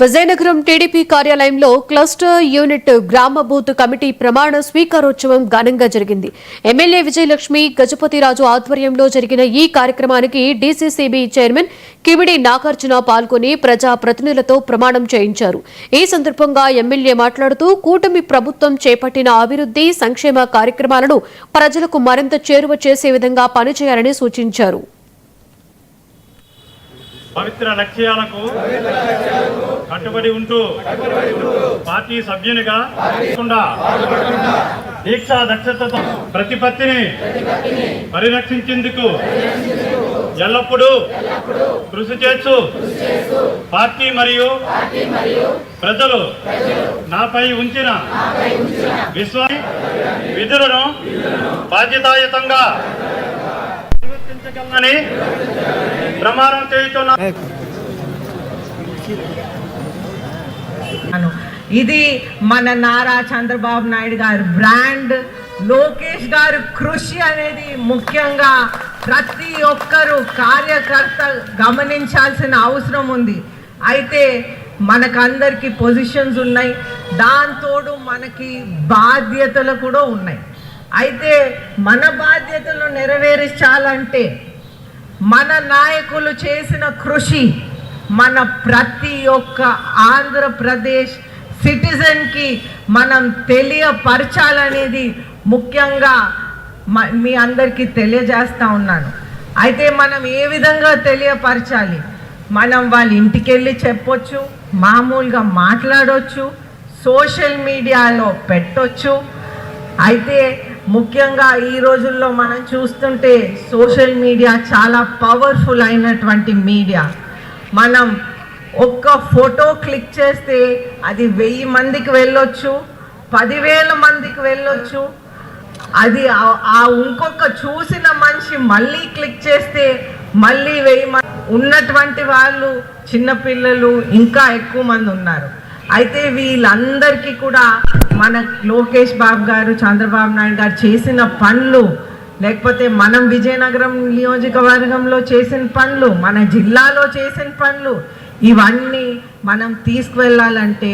Vizianagaram TDP కార్యాలయంలో cluster unit గ్రామ booth committee ప్రమాణ స్వీకారోత్సవం ఘనంగా జరిగింది. ఎమ్మెల్యే విజయలక్ష్మి గజపతిరాజు ఆధ్వర్యంలో జరిగిన ఈ కార్యక్రమానికి డీసీసీబీ చైర్మన్ కిమిడి నాగార్జున పాల్గొని ప్రజా ప్రతినిధులతో ప్రమాణం చేయించారు. ఈ సందర్భంగా ఎమ్మెల్యే మాట్లాడుతూ కూటమి ప్రభుత్వం చేపట్టిన అభివృద్ధి సంక్షేమ కార్యక్రమాలను ప్రజలకు మరింత చేరువ చేసే విధంగా పనిచేయాలని సూచించారు. పవిత్ర లక్ష్యాలకు కట్టుబడి ఉంటూ పార్టీ సభ్యునిగా దీక్షా దక్షతతో ప్రతిపత్తిని పరిరక్షించేందుకు ఎల్లప్పుడూ కృషి చేస్తూ పార్టీ మరియు ప్రజలు నాపై ఉంచిన విధులను బాధ్యతాయుతంగా నిర్వర్తించగలనని ప్రమాణం చేస్తున్నా. ఇది మన నారా చంద్రబాబు నాయుడు గారి బ్రాండ్. లోకేష్ గారు కృషి అనేది ముఖ్యంగా ప్రతి ఒక్కరు కార్యకర్త గమనించాల్సిన అవసరం ఉంది. అయితే మనకందరికి పొజిషన్స్ ఉన్నాయి, దాంతోడు మనకి బాధ్యతలు కూడా ఉన్నాయి. అయితే మన బాధ్యతలు నెరవేర్చాలంటే మన నాయకులు చేసిన కృషి మన ప్రతి ఒక్క ఆంధ్రప్రదేశ్ సిటిజన్కి మనం తెలియపరచాలనేది ముఖ్యంగా మీ అందరికీ తెలియజేస్తూ ఉన్నాను. అయితే మనం ఏ విధంగా తెలియపరచాలి? మనం వాళ్ళ ఇంటికి వెళ్ళి చెప్పొచ్చు, మామూలుగా మాట్లాడవచ్చు, సోషల్ మీడియాలో పెట్టొచ్చు. అయితే ముఖ్యంగా ఈ రోజుల్లో మనం చూస్తుంటే సోషల్ మీడియా చాలా పవర్ఫుల్ అయినటువంటి మీడియా. మనం ఒక్క ఫోటో క్లిక్ చేస్తే అది 1000 మందికి వెళ్ళొచ్చు, 10,000 మందికి వెళ్ళొచ్చు. అది ఇంకొక చూసిన మనిషి మళ్ళీ క్లిక్ చేస్తే మళ్ళీ 1000 మంది ఉన్నటువంటి వాళ్ళు చిన్నపిల్లలు ఇంకా ఎక్కువ మంది ఉన్నారు. అయితే వీళ్ళందరికీ కూడా మన లోకేష్ బాబు గారు, చంద్రబాబు నాయుడు గారు చేసిన పనులు, లేకపోతే మనం విజయనగరం నియోజకవర్గంలో చేసిన పనులు, మన జిల్లాలో చేసిన పనులు, ఇవన్నీ మనం తీసుకువెళ్ళాలంటే